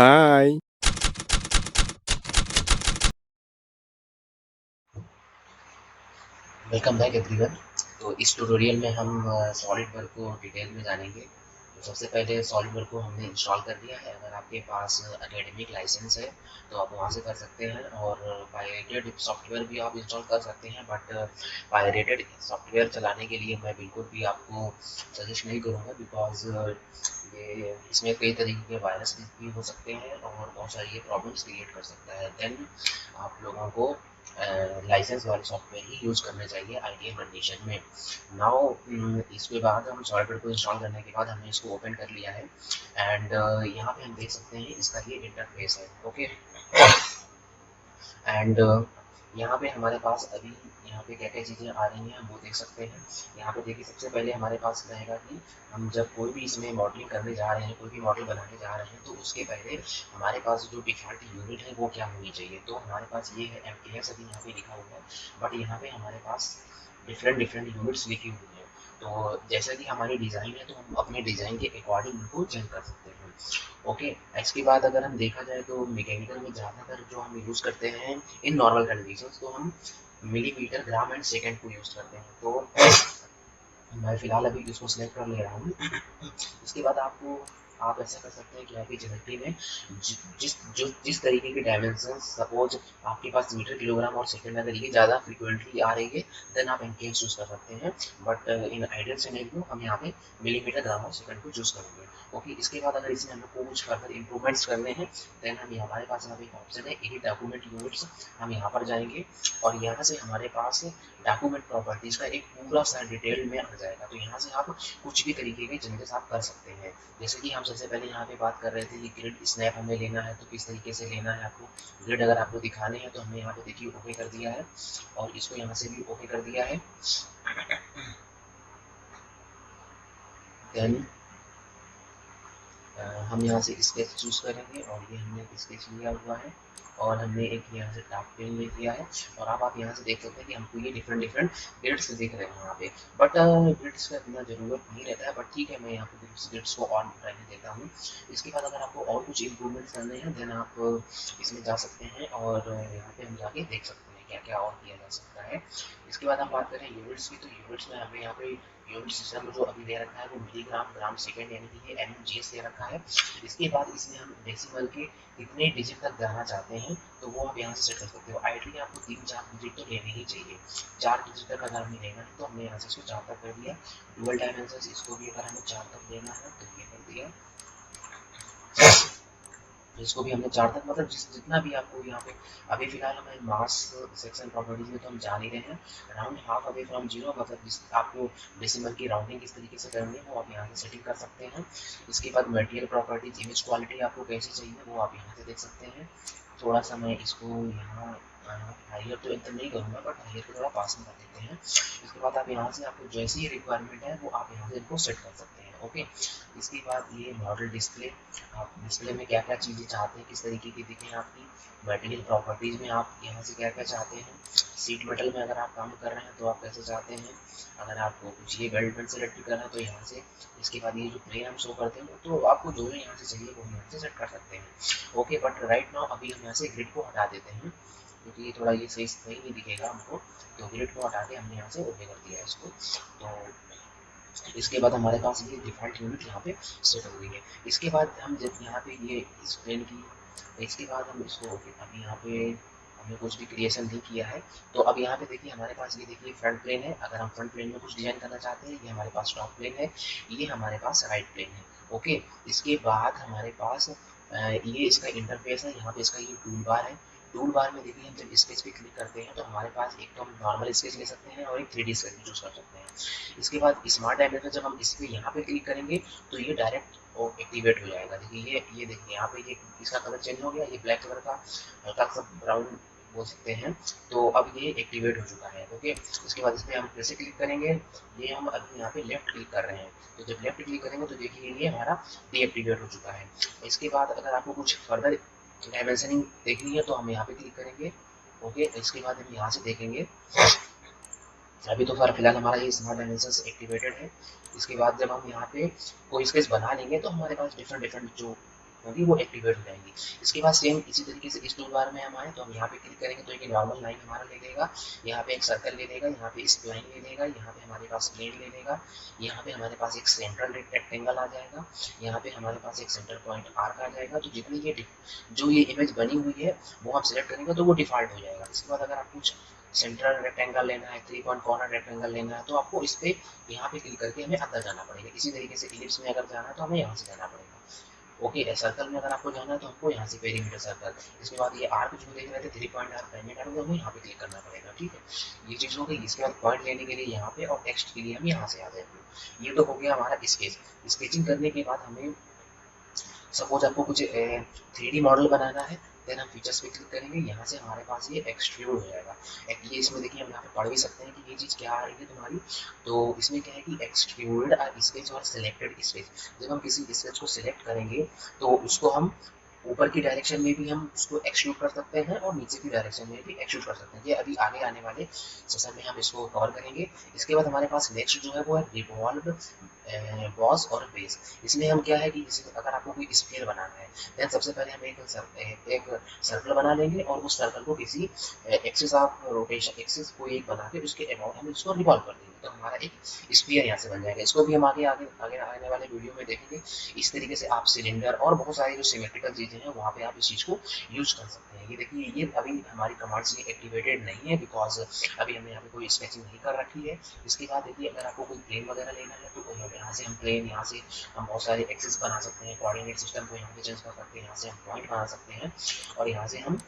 हाय। Welcome back everyone. तो इस tutorial में हम सॉलिडवर्क को डिटेल में जानेंगे। तो सबसे पहले सॉलिडवर्क को हमने इंस्टॉल कर लिया है। अगर आपके पास एकेडमिक लाइसेंस है तो आप वहाँ से कर सकते हैं, और पायरेटेड सॉफ्टवेयर भी आप इंस्टॉल कर सकते हैं। बट पायरेटेड सॉफ्टवेयर चलाने के लिए मैं बिल्कुल भी आपको सजेस्ट नहीं करूँगा, बिकॉज ये इसमें कई तरीके के वायरस भी हो सकते हैं और बहुत सारी ये प्रॉब्लम्स क्रिएट कर सकता है। देन आप लोगों को लाइसेंस वाले सॉफ्टवेयर ही यूज़ करने चाहिए आइडियल कंडीशन में। नाउ इसके बाद हम सॉफ्टवेयर को इंस्टॉल करने के बाद हमने इसको ओपन कर लिया है, एंड यहाँ पे हम देख सकते हैं इसका ये इंटरफेस है। ओके, एंड यहाँ पे हमारे पास अभी यहाँ पे क्या क्या चीज़ें आ रही हैं हम वो देख सकते हैं। यहाँ पे देखिए, सबसे पहले हमारे पास रहेगा कि हम जब कोई भी इसमें मॉडलिंग करने जा रहे हैं, कोई भी मॉडल बनाने जा रहे हैं, तो उसके पहले हमारे पास जो डिफ़ॉल्ट यूनिट है वो क्या होनी चाहिए। तो हमारे पास ये है MTS, अभी यहाँ पे लिखा हुआ है, बट यहाँ पे हमारे पास डिफरेंट डिफरेंट यूनिट्स लिखी हुई हैं। तो जैसा कि हमारी डिज़ाइन है तो हम अपने डिज़ाइन के अकॉर्डिंग उनको चेंज कर सकते हैं। ओके, इसके बाद अगर हम देखा जाए तो मैकेनिकल में ज़्यादातर जो हम यूज़ करते हैं इन नॉर्मल कंडीशंस, तो हम मिलीमीटर, ग्राम एंड सेकंड को यूज़ करते हैं। तो मैं फ़िलहाल अभी इसको सिलेक्ट कर ले रहा हूँ। इसके बाद आप ऐसा कर सकते हैं कि आपकी ज्योमेट्री में जिस तरीके के डायमेंशन, सपोज आपके पास मीटर, किलोग्राम और सेकंड, अगर ये ज़्यादा फ्रीक्वेंटली आ रही है देन आप एनकेस चूज़ कर सकते हैं। बट इन आइडियल सिनेरियो हम यहाँ पे मिलीमीटर, ग्राम और सेकंड को चूज़ करेंगे। ओके, इसके बाद अगर इसमें हम लोग को कुछ फर्दर इंप्रूवमेंट्स करने हैं देन हम हमारे पास यहाँ पे एक ऑप्शन है एडिट डॉक्यूमेंट यूनिट्स। हम यहाँ पर जाएंगे और यहाँ से हमारे पास डॉक्यूमेंट प्रॉपर्टीज़ का एक पूरा सा डिटेल में आ जाएगा। तो यहाँ से आप कुछ भी तरीके के चेंजेस आप कर सकते हैं। जैसे कि हम सबसे पहले यहाँ पे बात कर रहे थे कि ग्रिड स्नैप हमें लेना है, तो किस तरीके से लेना है आपको। ग्रिड अगर आपको दिखाने हैं तो हमने यहाँ पे देखिए ओके कर दिया है, और इसको यहाँ से भी ओके कर दिया है। देन हम यहाँ से स्केच चूज़ करेंगे, और ये हमने स्केच लिया हुआ है, और हमने एक यहाँ से टॉप पेन ले लिया है। और अब आप यहाँ से देख सकते हैं कि हमको ये डिफरेंट डिफरेंट ग्रिड्स दिख रहे हैं यहाँ पे। बट ग्रिड्स का इतना ज़रूरत नहीं रहता है, बट ठीक है, मैं यहाँ पे ग्रिड्स को ऑन रहने देता हूँ। इसके बाद अगर आपको और कुछ इम्प्रूवमेंट्स करने हैं देन आप इसमें जा सकते हैं, और यहाँ पे हम जाके देख सकते हैं क्या क्या और किया जा सकता है। इसके बाद हम बात करें यूनिट्स की, तो यूनिट्स में हमें यहाँ पे यूनिट सिस्टम जो अभी दे रखा है वो मिलीग्राम, ग्राम, सेकंड, यानी कि ये MGS दे रखा है। इसके बाद इसमें हम डेसिमल के कितने डिजिट तक जाना चाहते हैं तो वो आप यहाँ से सेट कर सकते हो। आइडियली आपको 3-4 डिजिट तो लेने ही चाहिए। 4 डिजिट तक अगर हमें लेना है तो हमने यहाँ से इसको 4 तक कर दिया। डुअल डायमेंशन, इसको भी अगर हमें 4 तक लेना है तो ये कर दिया। इसको भी हमने 4 तक, मतलब जितना भी आपको यहाँ पे। अभी फिलहाल हमें मास सेक्शन प्रॉपर्टीज में तो हम जान ही रहे हैं। Round half away from zero, मतलब जिस आपको डेसिमल की राउंडिंग किस तरीके से करनी है वो आप यहाँ से सेटिंग कर सकते हैं। इसके बाद मटेरियल प्रॉपर्टीज, इमेज क्वालिटी आपको कैसी चाहिए वो आप यहाँ से देख सकते हैं। थोड़ा सा मैं इसको यहाँ हाइयर तो एकदम नहीं करूँगा, बट हाइयर को थोड़ा पास में कर देते हैं। इसके बाद आप यहाँ से आपको जैसी रिक्वायरमेंट है वो आप यहाँ से इनको सेट कर सकते हैं। ओके, इसके बाद ये मॉडल डिस्प्ले, आप डिस्प्ले में क्या क्या चीज़ें चाहते हैं, किस तरीके की दिखें आपकी। मटेरियल प्रॉपर्टीज़ में आप यहाँ से क्या क्या चाहते हैं। सीट मेटल में अगर आप काम कर रहे हैं तो आप कैसे चाहते हैं। अगर आपको कुछ ये बेल्ट में सेलेक्ट करना है तो यहाँ से। इसके बाद ये जो प्लेन हम शो करते हैं तो आपको जो भी यहाँ से चाहिए वो यहाँ से सेट कर सकते हैं। ओके, बट राइट नाउ अभी हम यहाँ से ग्रिड को हटा देते हैं, क्योंकि ये थोड़ा ये सही सही नहीं दिखेगा हमको। तो ग्रिड को हटा के हमने यहाँ से ओके कर दिया है इसको। तो इसके बाद हमारे पास ये डिफ़ॉल्ट यूनिट यहाँ पे सेट हो गई है। इसके बाद हम जब यहाँ पे ये एक्सप्लेन की, इसके बाद हम इसको ओके, अभी यहाँ पे हमने कुछ भी क्रिएशन नहीं किया है। तो अब यहाँ पे देखिए हमारे पास ये देखिए फ्रंट प्लेन है। अगर हम फ्रंट प्लेन में कुछ डिजाइन करना चाहते हैं, ये हमारे पास टॉप प्लेन है, ये हमारे पास राइट प्लेन है। ओके, इसके बाद हमारे पास ये इसका इंटरफेस है। यहाँ पे इसका ये टूल बार है। टूल बार में देखिए हम जब स्केच पे क्लिक करते हैं तो हमारे पास एक तो हम नॉर्मल स्केच ले सकते हैं और एक 3D स्केच भी चूज कर सकते हैं। इसके बाद स्मार्ट डायमेंशन, जब हम इस पे यहाँ पे क्लिक करेंगे तो ये डायरेक्ट एक्टिवेट हो जाएगा। देखिए ये देखिए यहाँ पे ये इसका कलर चेंज हो गया, ये ब्लैक कलर का हल्का सा ब्राउन बोल सकते हैं। तो अब ये एक्टिवेट हो चुका है। ओके, इसके बाद इस पर हम कैसे क्लिक करेंगे, ये हम अभी यहाँ पे लेफ्ट क्लिक कर रहे हैं। तो जब लेफ्ट क्लिक करेंगे तो देखिए ये हमारा डीएक्टिवेट हो चुका है। इसके बाद अगर आपको कुछ फर्दर डायमेंशनिंग देखनी है तो हम यहाँ पे क्लिक करेंगे। ओके, इसके बाद हम यहाँ से देखेंगे। अभी तो फिलहाल हमारा ये स्मार्ट डायमेंशंस एक्टिवेटेड है। इसके बाद जब हम यहाँ पे कोई स्केच बना लेंगे तो हमारे पास डिफरेंट डिफरेंट जो होंगी वो एक्टिवेट हो जाएंगी। इसके बाद सेम इसी तरीके से इस टूल बार में हम आए तो हम यहाँ पे क्लिक करेंगे तो एक नॉर्मल लाइन हमारा ले लेगा, यहाँ पे एक सर्कल ले लेगा, यहाँ पे स्प्लाइन ले लेगा, यहाँ पे हमारे पास प्लेन ले लेगा, यहाँ पे हमारे पास एक सेंट्रल रेक्टेंगल आ जाएगा, यहाँ पे हमारे पास एक सेंटर पॉइंट आर्क आ जाएगा। तो जितनी ये जो ये इमेज बनी हुई है वो हम सिलेक्ट करेंगे तो वो डिफॉल्ट हो जाएगा। इसके बाद अगर आप कुछ सेंट्रल रेक्टेंगल लेना है, 3 पॉइंट कॉर्नर रेक्टेंगल लेना है तो आपको इस पे यहाँ पे क्लिक करके हमें अंदर जाना पड़ेगा। इसी तरीके से इलिप्स में अगर जाना है तो हमें यहाँ से जाना पड़ेगा। ओके, सर्कल में अगर आपको जाना है तो आपको यहाँ से पेरीमीटर सर्कल, इसके बाद ये आर्क जो देख रहे थे 3 पॉइंट आर्क पेरीमीटर आर्क, तो हमें यहाँ पे क्लिक करना पड़ेगा। ठीक है, ये चीज़ हो गई। इसके बाद पॉइंट लेने के लिए यहाँ पे और टेक्स्ट के लिए हम यहाँ से आ जाएंगे। ये तो हो गया हमारा स्केच। स्केचिंग करने के बाद हमें सपोज आपको कुछ 3D मॉडल बनाना है, देन हम फीचर्स पे क्लिक करेंगे, यहाँ से हमारे पास ये एक्सट्रूड हो जाएगा। ये इसमें देखिए हम यहाँ पे पढ़ भी सकते हैं कि ये चीज़ क्या आ रही है तुम्हारी। तो इसमें क्या है कि एक्सट्रूड स्केच और सिलेक्टेड स्केच, जब हम किसी स्केच को सिलेक्ट करेंगे तो उसको हम ऊपर की डायरेक्शन में भी हम उसको एक्सट्रूड कर सकते हैं और नीचे की डायरेक्शन में भी एक्सट्रूड कर सकते हैं। ये अभी आगे आने वाले सेशन में हम इसको कवर करेंगे। इसके बाद हमारे पास नेक्स्ट जो है वो है रिवॉल्व बॉस और बेस। इसमें हम क्या है कि जैसे अगर आपको कोई स्फीयर बनाना है देन सबसे पहले हम एक सर्कल बना लेंगे और उस सर्कल को किसी एक्सिस ऑफ रोटेशन एक्सिस को एक बना के उसके अबाउट हम इसको रिवॉल्व कर देंगे तो हमारा एक स्फीयर यहाँ से बन जाएगा। इसको भी हम आगे आगे आगे आने वाले वीडियो में देखेंगे। इस तरीके से आप सिलेंडर और बहुत सारी जो सिमेट्रिकल चीज़ें हैं वहाँ पे आप इस चीज़ को यूज कर सकते हैं। ये देखिए ये अभी हमारी कमांड्स ये एक्टिवेटेड नहीं है बिकॉज अभी हमने यहाँ पे कोई स्केचिंग नहीं कर रखी है। इसके बाद देखिए अगर आपको कोई प्लेन वगैरह लेना है तो यहाँ से हम प्लेन, यहाँ से हम बहुत सारे एक्सिस बना सकते हैं, कोऑर्डिनेट सिस्टम को यहाँ पे चेंज कर सकते हैं, यहाँ से हम पॉइंट बना सकते हैं और यहाँ से हम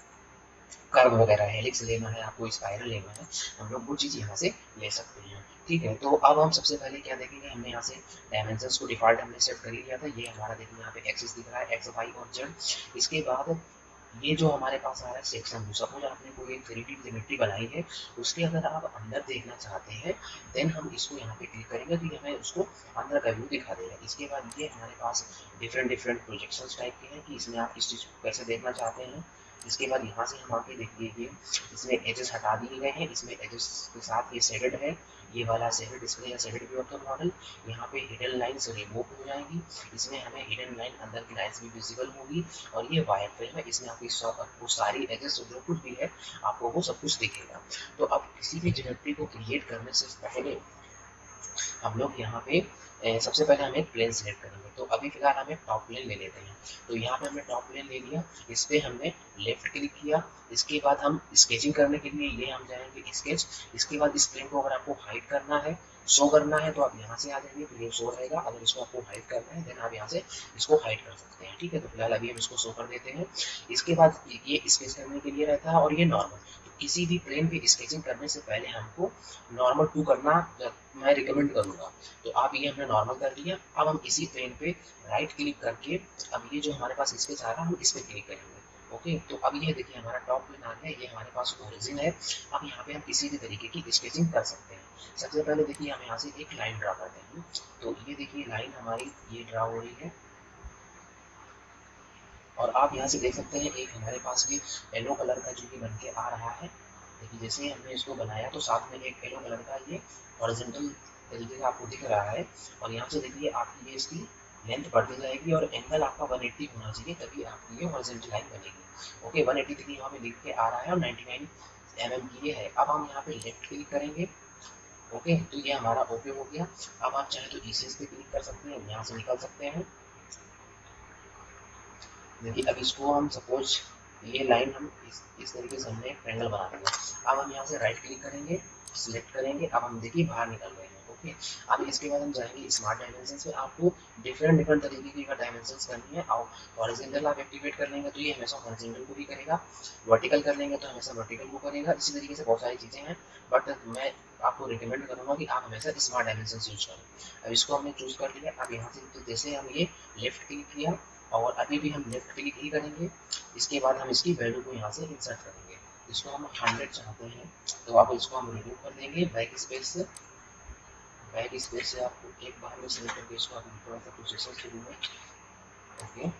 कर्व वगैरह हेलिक्स लेना है, आपको स्पाइरल लेना है, हम लोग वो चीज़ यहाँ से ले सकते हैं। ठीक है, तो अब हम सबसे पहले क्या देखेंगे, हमने यहाँ से डायमेंशंस को डिफॉल्ट हमने सेट कर ही लिया था। ये हमारा देखिए यहाँ पे एक्सिस दिख रहा है, एक्स वाई और जेड। इसके बाद ये जो हमारे पास आ रहा है सेक्शन व्यू, सपोज आपने कोई एक 3D ज्योमेट्री बनाई है, उसके अगर आप अंदर देखना चाहते हैं देन हम इसको यहाँ पे क्लिक करेंगे तो ये हमें उसको अंदर का व्यू दिखा देगा। इसके बाद ये हमारे पास डिफरेंट डिफरेंट प्रोजेक्शंस टाइप के हैं कि इसमें आप इस चीज़ को कैसे देखना चाहते हैं। इसके बाद यहाँ से हम आके देख लीजिए इसमें एजेस हटा दिए गए हैं, इसमें एजेस के साथ ये शेडेड है, ये वाला शेडेड डिस्प्ले या shaded view of the model. यहाँ पे हिडन लाइन्स रिमूव हो जाएंगी, इसमें हमें हिडन लाइन अंदर की लाइन्स भी विजिबल होगी और ये वायर फ्रेम है, इसमें आपकी सारी एजेस जो कुछ भी है आपको वो सब कुछ दिखेगा। तो अब किसी भी ज्योमेट्री को क्रिएट करने से पहले हम लोग यहाँ पे सबसे पहले हम एक प्लेन सेलेक्ट करेंगे। तो अभी फिलहाल हम एक टॉप प्लेन ले लेते हैं। तो यहाँ पे हमने टॉप प्लेन ले लिया, इस पर हमने लेफ्ट क्लिक किया। इसके बाद हम स्केचिंग करने के लिए ये हम जाएंगे स्केच। इसके बाद इस प्लेन को अगर आपको हाइड करना है, शो करना है तो आप यहाँ से आ जाएंगे तो ये शो रहेगा। अगर इसको आपको हाइड करना है देन आप यहाँ से इसको हाइड कर सकते हैं। ठीक है, तो फिलहाल अभी हम इसको शो कर देते हैं। इसके बाद ये स्केच करने के लिए रहता है और ये नॉर्मल। तो किसी भी प्लेन पे स्केचिंग करने से पहले हमको नॉर्मल टू करना मैं रिकमेंड करूँगा। तो आप ये हमने नॉर्मल कर लिया। अब हम इसी प्लेन पे राइट क्लिक करके अब ये जो हमारे पास स्केच आ रहा है हम इस पर क्लिक करेंगे। ओके, तो अब ये देखिए हमारा टॉप प्लेन आ गया, ये हमारे पास ओरिजिन है। अब यहाँ पे हम किसी भी तरीके की स्केचिंग कर सकते हैं। सबसे पहले देखिए हम यहाँ से एक लाइन ड्रा करते हैं। तो ये देखिए लाइन हमारी ये ड्रा हो रही है और आप यहाँ से देख सकते हैं एक हमारे पास ये येलो कलर का जो ये बन के आ रहा है। देखिए जैसे हमने इसको बनाया तो साथ में एक येलो कलर का ये हॉरिजॉन्टल तरीके का आपको दिख रहा है और यहाँ से देखिए आपकी ये इसकी लेंथ बढ़ती जाएगी और एंगल आपका 180 होना चाहिए तभी आपकी ये हॉरिजॉन्टल लाइन बनेगी। ओके, 180 देखिए यहाँ पे लिख के आ रहा है और 99 mm की ये है। अब हम यहाँ पे लेफ्ट क्लिक करेंगे। ओके, तो ये हमारा ओके हो गया। अब आप चाहे तो इसी पे क्लिक कर सकते हैं, यहाँ से निकल सकते हैं। देखिए अब इसको हम सपोज ये लाइन हम इस तरीके से हमने एक ट्रायंगल बना देंगे। अब हम यहाँ से राइट क्लिक करेंगे, सिलेक्ट करेंगे। अब हम देखिए बाहर निकल रहे हैं। ओके, अब इसके बाद हम जाएंगे स्मार्ट डायमेंशंस में। आपको डिफरेंट डिफरेंट तरीके की अगर डायमेंशंस करनी है और हॉरिजॉन्टल आप एक्टिवेट कर लेंगे तो ये हमेशा हॉरिजॉन्टल को भी करेगा, वर्टिकल कर लेंगे तो हमेशा वर्टिकल को करेगा। इसी तरीके से बहुत सारी चीज़ें हैं बट मैं आपको रिकमेंड करूँगा कि आप हमेशा स्मार्ट डायमेंशंस यूज करें। अब इसको हमने चूज़ कर लिया। अब यहाँ से तो जैसे हम ये लेफ्ट क्लिक किया और अभी भी हम लेफ्ट क्लिक ही करेंगे। इसके बाद हम इसकी वैल्यू को यहाँ से इंसर्ट करेंगे। इसको हम 100 चाहते हैं तो आप इसको हम रिमूव कर देंगे बैक स्पेस से। बैक स्पेस से आपको एक बार में सिलेक्ट करके इसको आप थोड़ा सा प्रोसेसर शुरू में। ओके,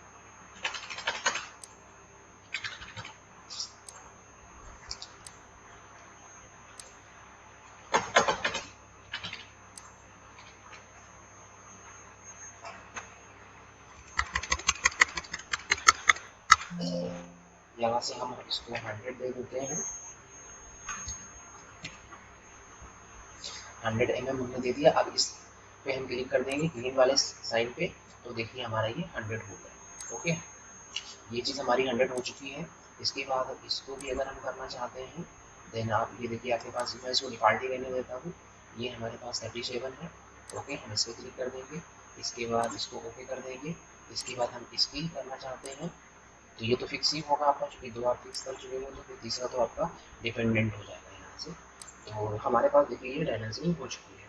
यहाँ से हम इसको 100 दे देते हैं। 100 mm हमने दे दिया। अब इस पे हम क्लिक कर देंगे ग्रीन वाले साइन पे, तो देखिए हमारा ये 100 हो गया। ओके, ये चीज़ हमारी 100 हो चुकी है। इसके बाद इसको भी अगर हम करना चाहते हैं, देन आप ये देखिए आपके पास, मैं इसको डिफ़ॉल्ट ही रहने देता हूँ, ये हमारे पास 37 है। ओके, हम इस पर क्लिक कर देंगे। इसके बाद इसको ओके कर देंगे। इसके बाद हम इसकी करना चाहते हैं, तो ये तो फिक्स ही होगा आपका, चूँकि 2 आप फिक्स कर चुके हो, तो फिर तीसरा तो आपका डिपेंडेंट हो जाएगा यहाँ से। तो हमारे पास देखिए ये डायमेंशनिंग हो चुकी है।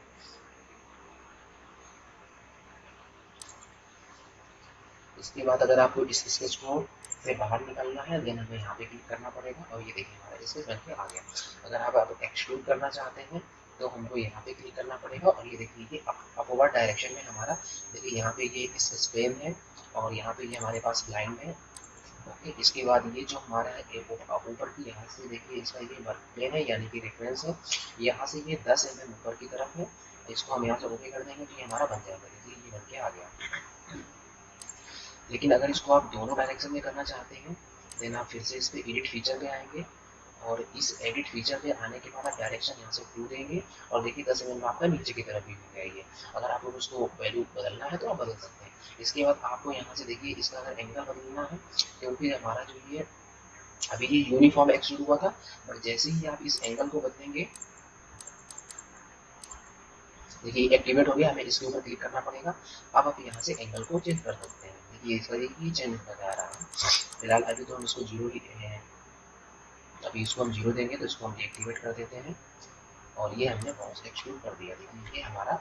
इसके बाद अगर आपको इस स्केच को से बाहर निकलना है, देन हमें यहाँ पे क्लिक करना पड़ेगा, और ये देखिए हमारा स्केच बन के आ गया। अगर आप एक्सट्रूड करना चाहते हैं, तो हमको यहाँ पे क्लिक करना पड़ेगा, और ये देखिए ये अपवर्ड डायरेक्शन में हमारा, देखिए यहाँ पे ये स्केच पेन है, और यहाँ पे ये हमारे पास लाइन है। ओके, इसके बाद ये जो हमारा है ऊपर की, यहाँ से देखिए इसका ये वर्क प्लेन है, यानी कि रेफरेंस है, यहाँ से ये 10 mm ऊपर की तरफ है। इसको हम यहाँ से ओके कर देंगे, तो ये हमारा बन जाएगा। देखिए ये बन के आ गया। लेकिन अगर इसको आप दोनों डायरेक्शन में करना चाहते हैं, देन आप फिर से इस पे एडिट फीचर पे आएंगे, और इस एडिट फीचर पे आने के बाद आप डायरेक्शन यहाँ से 2 देंगे, और देखिए 10 mm आपका नीचे की तरफ भी हो गया ये। अगर आप लोग उसको वैल्यू बदलना है तो आप बदल सकते हैं। इसके बाद आपको यहाँ से देखिए इसका अगर एंगल बदलना है, क्योंकि हमारा जो ये अभी ये यूनिफॉर्म एक्सट्रूड हुआ था, बट जैसे ही आप इस एंगल को बदलेंगे, देखिए एक्टिवेट हो गया, हमें इसके ऊपर क्लिक करना पड़ेगा। अब आप यहाँ से एंगल को चेंज कर सकते हैं। देखिए इसका देखिए चेंज होता जा रहा है। फिलहाल अभी तो हम इसको 0 ही हैं, अभी इसको हम 0 देंगे, तो इसको हम एक्टिवेट कर देते हैं, और ये हमने बॉक्स एक्सट्रूड कर दिया। देखिए ये हमारा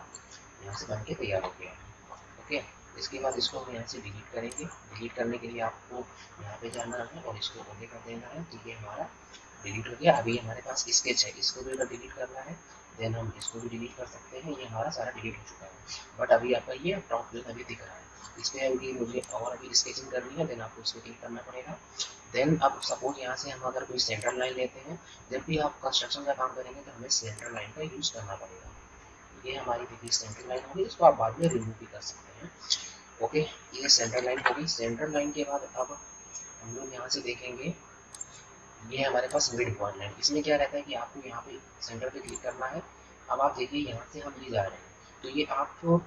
यहाँ से बन के तैयार हो गया है। ओके, इसके बाद इसको हम यहाँ से डिलीट करेंगे। डिलीट करने के लिए आपको यहाँ पे जाना है और इसको ओके कर देना है, तो ये हमारा डिलीट हो गया। अभी हमारे पास स्केच है, इसको भी अगर डिलीट करना है, देन हम इसको भी डिलीट कर सकते हैं। ये हमारा सारा डिलीट हो चुका है, बट अभी आपका ये टॉप प्लेन अभी दिख रहा है। इस पर अभी मुझे और अभी स्केचिंग करनी है, देन आपको इस पर क्लिक करना पड़ेगा। देन अब सपोज यहाँ से हम अगर कोई सेंटर लाइन लेते हैं, जब भी आप कंस्ट्रक्शन का काम करेंगे, तो हमें सेंटर लाइन का यूज़ करना पड़ेगा। ये हमारी देखिए सेंटर लाइन होगी, इसको आप बाद में रिमूव भी कर सकते हैं। ओके, ये सेंटर लाइन होगी। सेंटर लाइन के बाद अब हम लोग यहाँ से देखेंगे, ये हमारे पास मिड पॉइंट लाइन। इसमें क्या रहता है कि आपको यहाँ पे सेंटर पे क्लिक करना है। अब आप देखिए यहाँ से हम ये जा रहे हैं, तो ये आपको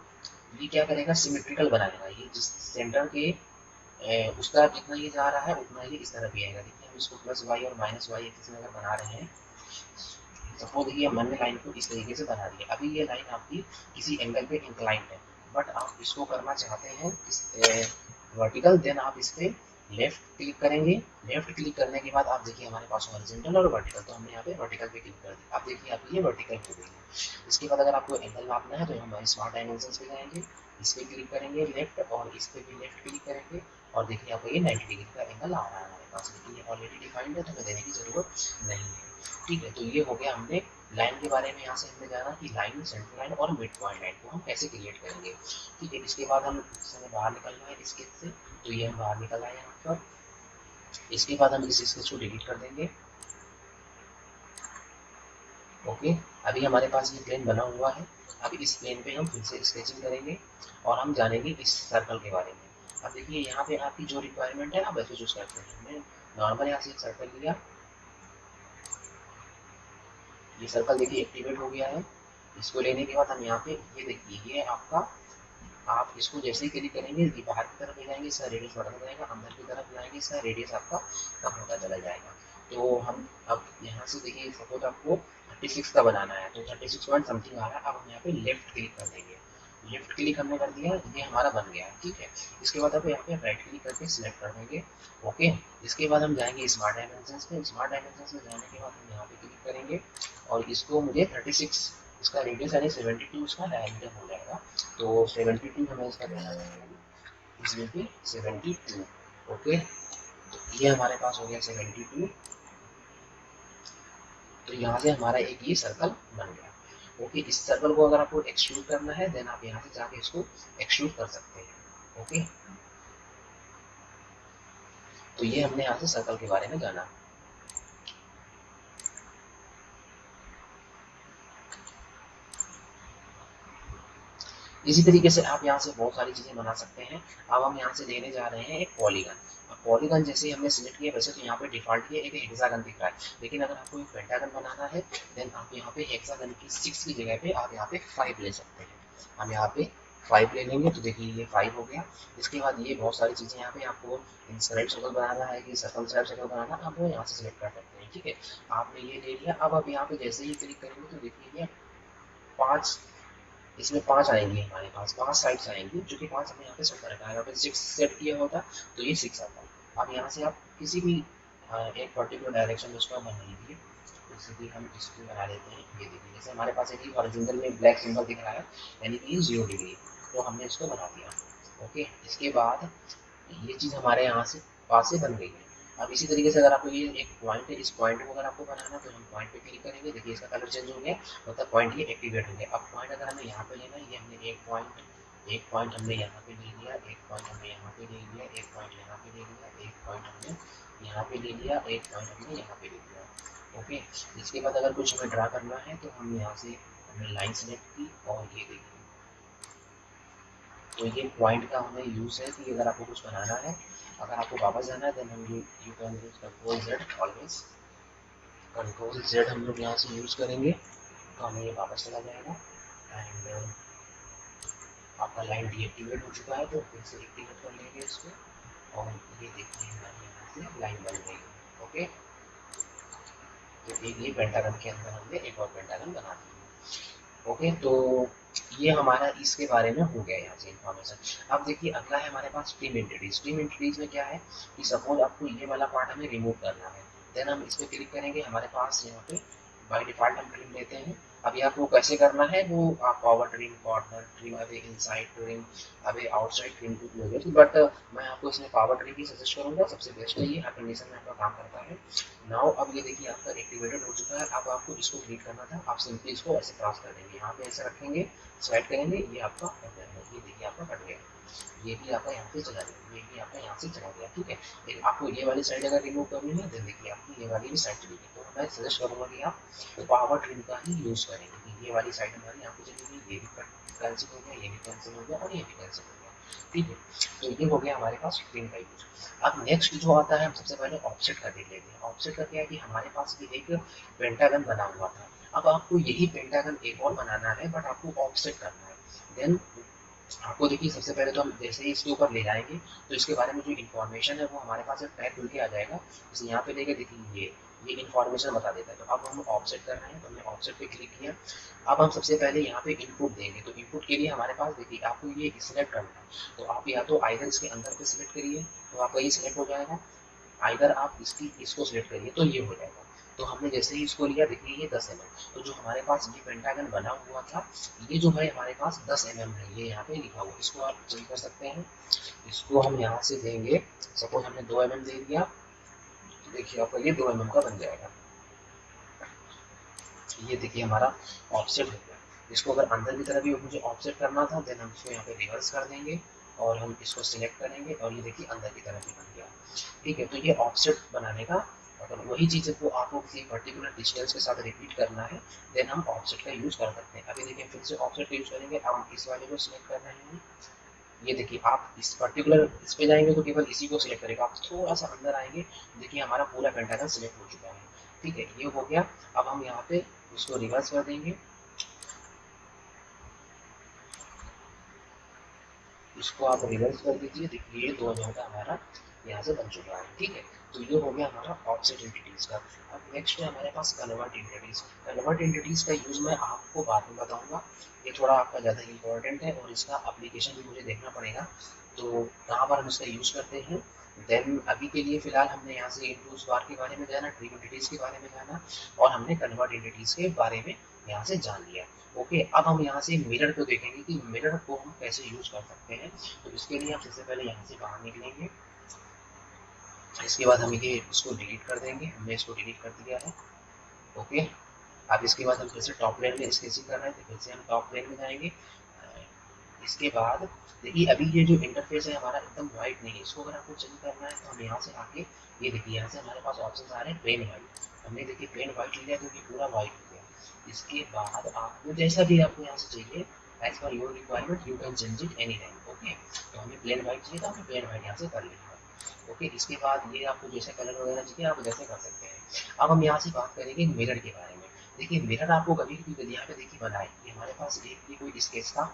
ये क्या करेगा, सिमेट्रिकल बनाएगा। ये जिस सेंटर के उसका जितना ये जा रहा है, उतना ही इस तरफ भी आएगा। देखिए हम इसको प्लस वाई और माइनस वाई एक्सिस में अगर बना रहे हैं, सपोज ये हमने लाइन को इस तरीके से बना दिया। अभी ये लाइन आपकी किसी एंगल पे इंक्लाइंड है, बट आप इसको करना चाहते हैं इस वर्टिकल, देन आप इस पे लेफ्ट क्लिक करेंगे। लेफ्ट क्लिक करने के बाद आप देखिए हमारे पास हॉरिजॉन्टल और वर्टिकल, तो हमने यहाँ पे वर्टिकल पे क्लिक कर दिया। आप देखिए आपकी ये वर्टिकल हो गई है। इसके बाद अगर आपको एंगल नापना है, तो हम स्मार्ट डायमेंशंस पे जाएंगे, इस पे क्लिक करेंगे लेफ्ट, और इस पे भी लेफ्ट क्लिक करेंगे, और देखिए आपको ये 90 डिग्री का एंगल आ रहा है हमारे पास, लेकिन ये ऑलरेडी डिफाइंड है, तो हमें देने की जरूरत नहीं है। ठीक है, तो ये हो गया, हमने लाइन के बारे में। यहाँ से हमने जाना कि लाइन, सेंटर लाइन और मिड पॉइंट लाइन को हम कैसे क्रिएट करेंगे। ठीक है, इसके बाद हम हमें बाहर निकलना है स्केच से, तो ये हम बाहर निकल आए यहाँ पर। इसके बाद हम इस स्केच को डिलीट कर देंगे। ओके, अभी हमारे पास ये प्लेन बना हुआ है। अब इस प्लेन पे हम फिर से स्केचिंग करेंगे, और हम जानेंगे इस सर्कल के बारे में। अब देखिए यहाँ पे आपकी जो रिक्वायरमेंट है, आप वैसे चूज करते हैं। हमने नॉर्मल यहाँ से एक सर्कल लिया, ये सर्कल देखिए एक्टिवेट हो गया है। इसको लेने के बाद हम यहाँ पे ये देखिए, ये आपका, आप इसको जैसे ही क्लिक करेंगे, ये बाहर की तरफ ले जाएंगे, इसका रेडियस बढ़ता जाएगा, अंदर की तरफ लाएंगे, इसका रेडियस आपका कम होता चला जाएगा। तो हम अब यहाँ से देखिए, सपोज आपको 36 का बनाना है, तो 36 पॉइंट समथिंग आ रहा है। अब हम यहाँ पे लेफ्ट क्लिक कर देंगे। लेफ्ट क्लिक हमने कर दिया, ये हमारा बन गया। ठीक है, इसके बाद आप यहाँ पे राइट क्लिक करके सिलेक्ट कर देंगे। ओके, इसके बाद हम जाएंगे स्मार्ट डायमेंशंस पे। स्मार्ट डायमेंशंस में जाने के बाद हम यहाँ पे क्लिक करेंगे, और इसको मुझे 36, इसका रेडियस यानी 72 इसका डायमीटर हो जाएगा, तो 72 हमें इसका देना है, इसमें भी 72। ओके, तो ये हमारे पास हो गया 72। तो यहाँ से हमारा एक ये सर्कल बन गया। ओके, इस सर्कल को अगर आपको एक्सट्रूड करना है, देन आप यहाँ से जाके इसको एक्सट्रूड कर सकते हैं। ओके, तो ये हमने यहाँ से सर्कल के बारे में जाना। इसी तरीके से आप यहाँ से बहुत सारी चीजें बना सकते हैं। अब हम यहाँ से लेने जा रहे हैं एक पॉलीगन। अब पॉलीगन जैसे हमने सिलेक्ट किया वैसे तो यहाँ पे डिफॉल्ट ये एक हेक्सागन दिख रहा है, लेकिन अगर आपको एक पेंटागन बनाना है देन आप यहाँ पे हेक्सागन की 6 की जगह पे आप यहाँ पे 5 ले सकते हैं। हम यहाँ पे 5 ले लेंगे तो देखिए ये 5 हो गया। इसके बाद ये बहुत सारी चीज़ें यहाँ पे आपको इंस्क्राइब सर्कल बनाना है कि सर्कल सर्कल बनाना आप वो यहाँ से सिलेक्ट कर सकते हैं। ठीक है, आपने ये ले लिया। अब आप यहाँ पे जैसे ही क्लिक करेंगे तो देखिए ये 5, इसमें 5 आएंगी, हमारे पास 5 साइड्स आएंगी, जो कि 5 हमने यहाँ पे सेट कर रखा है। अगर 6 सेट किया होता तो ये 6 आता। अब यहाँ से आप किसी भी एक पर्टिकुलर डायरेक्शन में उसको बना लीजिए। जैसे कि हम इसको बना लेते हैं, ये देखिए जैसे हमारे पास एक हॉरिजॉन्टल में ब्लैक सिंबल दिख रहा है यानी कि 0 डिग्री, तो हमने इसको बना दिया। ओके, इसके बाद ये चीज़ हमारे यहाँ से पास से बन गई है। अब इसी तरीके से अगर आपको ये एक पॉइंट है, इस पॉइंट को अगर आपको बनाना तो हम पॉइंट पे क्लिक करेंगे, देखिए इसका कलर चेंज हो गया, मतलब पॉइंट ये एक्टिवेट हो गया। अब पॉइंट अगर हमें यहाँ पे लेना है, ये हमने एक पॉइंट हमने यहाँ पे ले लिया, एक पॉइंट हमने यहाँ पे ले लिया, एक पॉइंट यहाँ पे ले लिया, एक पॉइंट हमने यहाँ पे ले लिया, एक पॉइंट हमने यहाँ पे ले लिया। ओके, इसके बाद अगर कुछ हमें ड्रा करना है तो हम यहाँ से हमने लाइन सेलेक्ट की और ये देखिए, तो ये पॉइंट का हमें यूज़ है कि अगर आपको कुछ बनाना है, अगर आपको वापस जाना है देन हम you can use control Z, always control Z हम लोग यहाँ से यूज़ करेंगे तो हमें ये वापस चला जाएगा। एंड आपका लाइन डीएक्टिवेट हो चुका है तो फिर से एक्टिवेट कर लेंगे इसको और ये देखिए हमारी यहाँ से लाइन बन गई है। ओके, तो एक ये पेंटागन के अंदर हमने एक और पेंटागन बना दिया। ओके, तो ये हमारा इसके बारे में हो गया यहाँ से इन्फॉर्मेशन। अब देखिए अगला है हमारे पास ट्रिम एंटिटीज। ट्रिम एंटिटीज में क्या है कि सपोज आपको ये वाला पार्ट हमें रिमूव करना है, देन हम इस पर क्लिक करेंगे, हमारे पास यहाँ पे बाय डिफॉल्ट हम ट्रिम लेते हैं। अभी आपको कैसे करना है वो आप पावर ट्रिम, कॉर्नर ट्रिम, अभी इनसाइड ट्रिम, अभी आउटसाइड ट्रिम लोगे, बट मैं आपको इसमें पावर ट्रिम ही सजेस्ट करूंगा, सबसे बेस्ट है ये, हर कंडीशन में आपका काम करता है। नाउ अब ये देखिए आपका एक्टिवेटेड हो चुका है। अब आपको इसको डिलीट करना था, आप सिंपली इसको ऐसे क्रॉस कर देंगे, यहाँ पे ऐसे रखेंगे, स्लाइड करेंगे, ये आपका कट जाएगा, ये देखिए आपका कट गया, ये भी आपका यहाँ पे चला गया, ये भी आपका यहाँ से चला गया। ठीक है, लेकिन आपको ये वाली साइड अगर रिमूव करनी है तो देखिए आपकी ये वाली भी साइड चली गई, तो मैं सजेस्ट करूँगा कि आप पावर ट्रिम का ही यूज़ करेंगे कि ये वाली साइड हमारी यहाँ पे चली गई, ये भी कैंसिल हो गया, ये भी कैंसिल हो गया और ये भी कैंसिल हो गया। ठीक है, तो ये हो गया हमारे पास ट्रिम का यूज। अब नेक्स्ट जो आता है हम सबसे पहले ऑफसेट का देख लेते हैं। ऑफसेट का क्या है कि हमारे पास भी एक पेंटागन बना हुआ था, अब आपको यही पेंटागन एक और बनाना है बट आपको ऑफसेट करना है। देन आपको देखिए सबसे पहले तो हम जैसे ही इसके ऊपर ले जाएंगे तो इसके बारे में जो इन्फॉर्मेशन है वो हमारे पास एक टैग खुल के आ जाएगा, जैसे यहाँ पे देखे देखिए ये इन्फॉर्मेशन बता देता है। तो अब हम ऑफसेट कर रहे हैं तो हमने ऑफसेट पे क्लिक किया। अब हम सबसे पहले यहाँ पे इनपुट देंगे, तो इनपुट के लिए हमारे पास देखिए आपको ये सिलेक्ट करना है, तो आप या तो आइदर इसके अंदर पे सिलेक्ट करिए तो आपका ये सिलेक्ट हो जाएगा, आइदर आप इसको सिलेक्ट करिए तो ये हो जाएगा। तो हमने जैसे ही इसको लिया देखिए ये 10 mm, तो जो हमारे पास ये पेंटागन बना हुआ था ये जो है हमारे पास 10 mm है, ये यहाँ पे लिखा हुआ, इसको आप चेंज कर सकते हैं। इसको हम यहाँ से देंगे, सपोज हमने 2 mm दे दिया तो देखिए आपका ये 2 mm का बन जाएगा। ये देखिए हमारा ऑफसेट हो गया। इसको अगर अंदर की तरफ भी मुझे ऑफसेट करना था देन हम इसको यहाँ पे रिवर्स कर देंगे और हम इसको सिलेक्ट करेंगे और ये देखिए अंदर की तरफ भी बन गया। ठीक है, तो ये ऑफसेट बनाने का मतलब वही चीज़ को आपको किसी पर्टिकुलर डिस्टेंस के साथ रिपीट करना है देन हम ऑफसेट का यूज़ कर सकते हैं। अभी देखिए फिर से ऑफसेट का यूज़ करेंगे, अब हम इस वाले को सिलेक्ट कर रहे हैं, ये देखिए आप इस पर्टिकुलर इस पे जाएंगे तो केवल इसी को सिलेक्ट करेगा, आप थोड़ा सा अंदर आएंगे देखिए हमारा पूरा पेंटागन सिलेक्ट हो चुका है। ठीक है, ये हो गया। अब हम यहाँ पे इसको रिवर्स कर देंगे, इसको आप रिवर्स कर दीजिए, देखिए ये 2 mm का हमारा यहाँ से बन चुका है। ठीक है, तो ये हो गया हमारा ऑफसेट एंटिटीज का। अब नेक्स्ट है हमारे पास कन्वर्ट एंटिटीज। कन्वर्ट एंटिटीज का यूज मैं आपको बाद में बताऊंगा, ये थोड़ा आपका ज़्यादा इंपॉर्टेंट है और इसका एप्लीकेशन भी मुझे देखना पड़ेगा, तो कहाँ पर हम इसका यूज़ करते हैं। देन अभी के लिए फिलहाल हमने यहाँ से इनटूल्स बार के बारे में जाना, ट्रिम एंटिटीज के बारे में जाना और हमने कन्वर्ट एंटिटीज के बारे में यहाँ से जान लिया। ओके, अब हम यहाँ से मिरर को देखेंगे कि मिरर को हम कैसे यूज कर सकते हैं। तो इसके लिए हम सबसे पहले यहाँ से बाहर निकलेंगे, इसके बाद हम ये इसको डिलीट कर देंगे, हमने इसको डिलीट कर दिया है। ओके, अब इसके बाद हम फिर से टॉप प्लेन में स्केचिंग कर रहे हैं तो फिर से हम टॉप प्लेन में जाएंगे। इसके बाद देखिए अभी ये जो इंटरफेस है हमारा एकदम वाइट नहीं है, इसको अगर आपको चेंज करना है तो हम यहाँ से आके ये देखिए यहाँ से हमारे पास ऑप्शन आ रहे हैं प्लेन वाइट, हमने देखिए प्लेन वाइट लिया तो ये पूरा वाइट हो गया। इसके बाद आपको जैसा भी आपको यहाँ से चाहिए as per your requirement you can change it any time. Okay, तो हमें प्लेन वाइट चाहिए तो हमने प्लेन वाइट यहाँ से कर लिया। ओके, इसके बाद ये आपको जैसे कलर वगैरह चाहिए आप वैसे कर सकते हैं। अब हम यहाँ से बात करेंगे मिरर के बारे में। देखिए मिरर आपको कभी भी यहाँ पे देखिए बनाए, हमारे पास एक ये कोई स्केच था,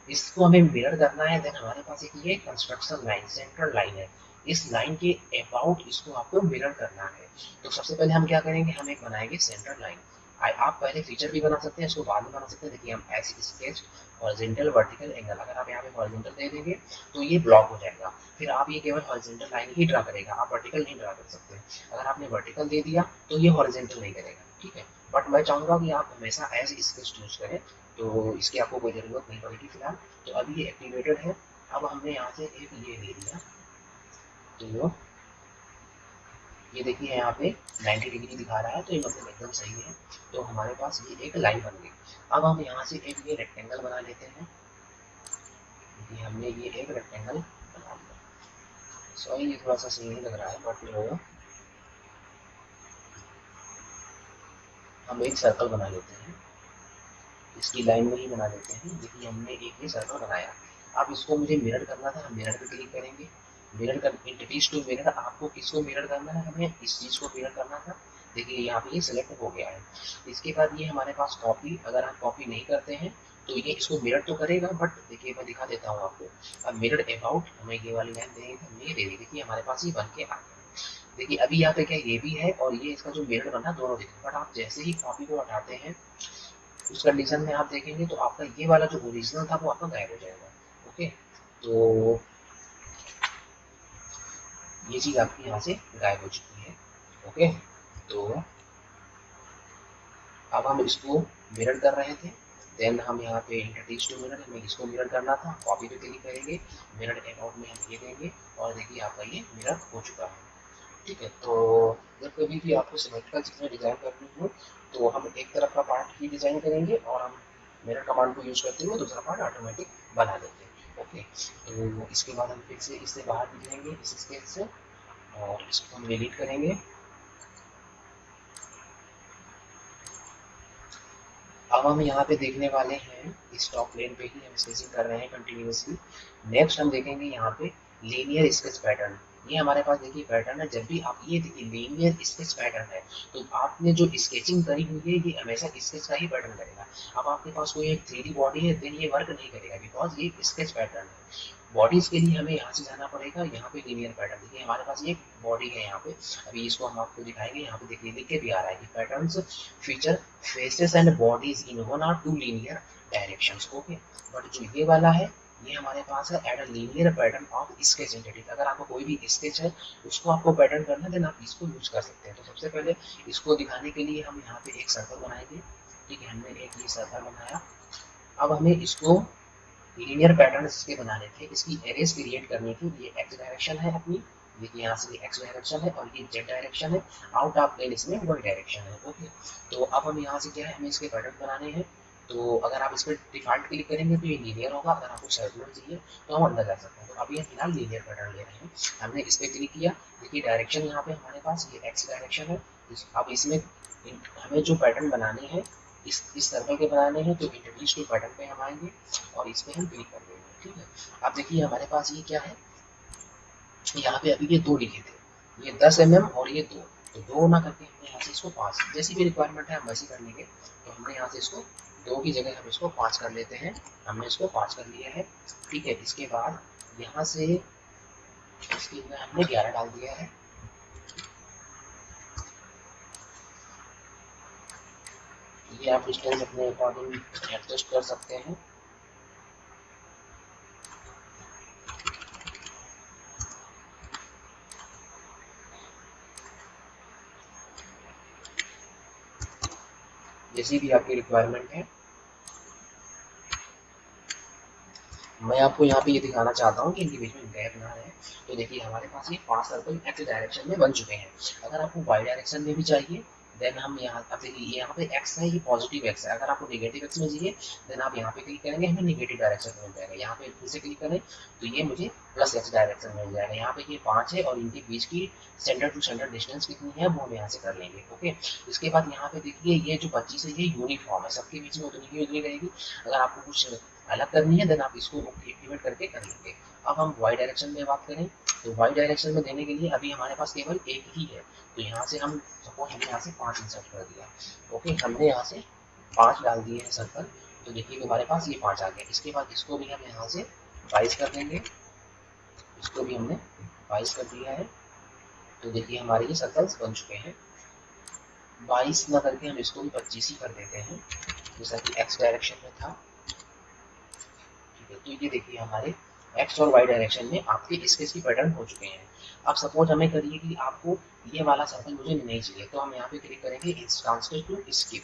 इसको हमें मिरर करना है। देन हमारे पास एक ये कंस्ट्रक्शन लाइन, सेंट्रल लाइन है, इस लाइन के अबाउट इसको आपको मिरर करना है। तो सबसे पहले हम क्या करेंगे, हम एक बनाएंगे सेंट्रल लाइन। आप पहले फीचर भी बना सकते हैं, इसको बाद में बना सकते हैं। देखिए हम ऐसे स्केच हॉरिजॉन्टल वर्टिकल एंगल, अगर आप यहाँ पे हॉरिजॉन्टल दे देंगे तो ये ब्लॉक हो जाएगा, फिर आप ये केवल हॉरिजॉन्टल लाइन ही ड्रा करेगा, आप वर्टिकल नहीं ड्रा कर सकते। अगर आपने वर्टिकल दे दिया तो ये हॉरिजॉन्टल नहीं करेगा, ठीक है। बट मैं चाहूँगा कि आप हमेशा एज स्केच चूज करें, तो इसकी आपको कोई ज़रूरत नहीं पड़ेगी फिलहाल। तो अभी ये एक्टिवेटेड है। अब हमने यहाँ से एक ये ले लिया, तो ये देखिए यहाँ पे 90 डिग्री दिखा रहा है, तो ये मतलब एकदम सही है। तो हमारे पास ये एक लाइन बन गई। अब हम यहाँ से एक ये रेक्टेंगल बना लेते हैं। देखिए हमने ये एक रेक्टेंगल बना लिया। सॉरी ये थोड़ा सा सही नहीं लग रहा है, बट हम एक सर्कल बना लेते हैं, इसकी लाइन में ही बना लेते हैं। देखिए हमने एक ये सर्कल बनाया। अब इसको मुझे मिरर करना था, हम मिरर पे क्लिक करेंगे। मिरर कर एंटिटीज टू मिरर, आपको किसको मिरर करना है, हमें इस चीज़ को मिरर करना था। देखिए यहाँ पे ये सिलेक्ट हो गया है। इसके बाद ये हमारे पास कॉपी, अगर आप कॉपी नहीं करते हैं तो ये इसको मिरर तो करेगा, बट देखिए मैं दिखा देता हूँ आपको। अब मिरर अबाउट हमें ये वाली लाइन देनी थी, हमने ये दे दी। देखिए हमारे पास ये बन के आ गया। देखिए अभी यहाँ पे क्या ये भी है और ये इसका जो मिरर बना दोनों दिखे, बट आप जैसे ही कॉपी को हटाते हैं उस कंडीशन में आप देखेंगे तो आपका ये वाला जो ओरिजिनल था वो आपका गायब हो जाएगा। ओके, तो ये चीज़ आपकी यहाँ से गायब हो चुकी है। ओके, तो अब हम इसको मिरर कर रहे थे। देन हम यहाँ पे इंट्रोड्यूस टू मिरर, हमें इसको मिरर करना था। कॉपी पे क्लिक करेंगे, मिरर अबाउट में हम ये देंगे और देखिए आपका ये मिरर हो चुका है। ठीक है, तो जब कभी भी आपको सिमेट्रिकल चीज़ें डिज़ाइन करनी हो तो हम एक तरफ का पार्ट ही डिज़ाइन करेंगे और हम मिरर कमांड को यूज़ करते हुए दूसरा पार्ट ऑटोमेटिक बना देंगे। ओके, तो इसके बाद हम फिर से इससे बाहर निकलेंगे इस स्केच से और इसको हम डिलीट करेंगे। अब हम यहाँ पे देखने वाले हैं, इस टॉप प्लेन पे ही हम स्केचिंग कर रहे हैं कंटिन्यूसली। नेक्स्ट हम देखेंगे यहाँ पे लीनियर स्केच पैटर्न। ये हमारे पास देखिए पैटर्न है। जब भी आप ये देखिए लीनियर स्केच पैटर्न है, तो आपने जो स्केचिंग करी हुई है ये हमेशा स्केच का ही पैटर्न करेगा। अब आपके पास कोई एक 3D बॉडी है, देन ये वर्क नहीं करेगा, बिकॉज ये स्केच पैटर्न है। बॉडीज के लिए हमें यहाँ से जाना पड़ेगा, यहाँ पे लीनियर पैटर्न। देखिए हमारे पास ये बॉडी है यहाँ पे, अभी इसको हम आपको दिखाएंगे। यहाँ पे देखिए लिख के भी आ रहा है कि patterns feature faces and bodies in one or two linear directions। Okay, but जो ये वाला है ये हमारे पास है add a linear pattern of sketch entity. अगर आपको कोई भी स्केच है उसको आपको पैटर्न करना है, देन आप इसको यूज कर सकते हैं। तो सबसे पहले इसको दिखाने के लिए हम यहाँ पे एक सर्कल बनाएंगे। ठीक है, हमने एक ये सर्कल बनाया। अब हमें इसको लीनियर पैटर्न इसके बनाने थे, इसकी एरेज क्रिएट करनी थी। ये एक्स डायरेक्शन है अपनी, देखिए यहाँ से एक्स डायरेक्शन है और ये जेड डायरेक्शन है। आउट ऑफ प्लेन इसमें वाई डायरेक्शन है। ओके, तो अब हम यहाँ से क्या है, हमें इसके पैटर्न बनाने हैं। तो अगर आप इस पर डिफॉल्ट क्लिक करेंगे तो ये लीनियर होगा, अगर आपको सर्कुलर चाहिए तो हम अंदर जा सकते हैं। तो अभी हम फिलहाल लीनियर पैटर्न ले रहे हैं। हमने इस पर क्लिक किया, देखिए डायरेक्शन यहाँ पे हमारे पास ये एक्स डायरेक्शन है। अब इसमें हमें जो पैटर्न बनाने हैं इस सर्कल के बनाने हैं, तो इंट्रोड्यूस टू पैटर्न पे हम आएंगे और इस पे हम क्लिक कर देंगे। ठीक है, अब देखिए हमारे पास ये क्या है, यहाँ पे अभी ये 2 लिखे थे, ये 10 mm और ये 2, तो 2 ना करके हमने यहाँ से इसको 5, जैसी भी रिक्वायरमेंट है हम वैसे कर लेंगे। तो हमने यहाँ से इसको 2 की जगह हम इसको 5 कर लेते हैं। हमने इसको 5 कर लिया है। ठीक है, इसके बाद यहाँ से इसके अंदर हमने 11 डाल दिया है। ये आप डिस्टेंस अपने अकॉर्डिंग एडजस्ट कर सकते हैं। जैसी भी आपकी रिक्वायरमेंट है। मैं आपको यहाँ पे ये दिखाना चाहता हूँ कि इनके बीच में गैप ना रहे। तो देखिए हमारे पास ये 5 सर्कल एक्स डायरेक्शन में बन चुके हैं। अगर आपको वाई डायरेक्शन में भी चाहिए, देन हम यहाँ, अब देखिए यहाँ पे एक्स है, ये पॉजिटिव एक्स है। अगर आपको नेगेटिव एक्स में चाहिए देन आप यहाँ पे क्लिक करेंगे, हमें नेगेटिव डायरेक्शन में मिल जाएगा। यहाँ पे फिर से क्लिक करें तो ये मुझे प्लस एक्स डायरेक्शन में मिल जाएगा। यहाँ पे ये 5 है और इनके बीच की सेंटर टू सेंटर डिस्टेंस कितनी है वो हम यहाँ से कर लेंगे। ओके, इसके बाद यहाँ पे देखिए ये जो 25 है ये यूनिफॉर्म है, सबके बीच में उतनी ही रहेगी। अगर आपको कुछ अलग करनी है देन आप इसको एक्टिवेट करके कर लेंगे। अब हम वाई डायरेक्शन में बात करें तो वाई डायरेक्शन में देने के लिए अभी हमारे पास केवल एक ही है, तो यहाँ से हम सपोज हमने यहाँ से 5 इंसर्ट कर दिया। ओके, हमने यहाँ से 5 डाल दिए हैं सर्कल, तो देखिए हमारे पास ये 5 आ गया। इसके बाद इसको भी हम यहाँ से 22 कर देंगे, इसको भी हमने 22 कर दिया है। तो देखिए हमारे ये सर्कल्स बन चुके हैं। 22 ना करके हम इसको भी 25 ही कर देते हैं, जैसा कि एक्स डायरेक्शन में था। ठीक है, तो ये देखिए हमारे एक्स और वाई डायरेक्शन में आपके स्केच की पैटर्न हो चुके हैं। अब सपोज हमें करिए कि आपको ये वाला सर्कल मुझे नहीं चाहिए, तो हम यहाँ पे क्लिक करेंगे इट्स ट्रांसफर टू स्किप।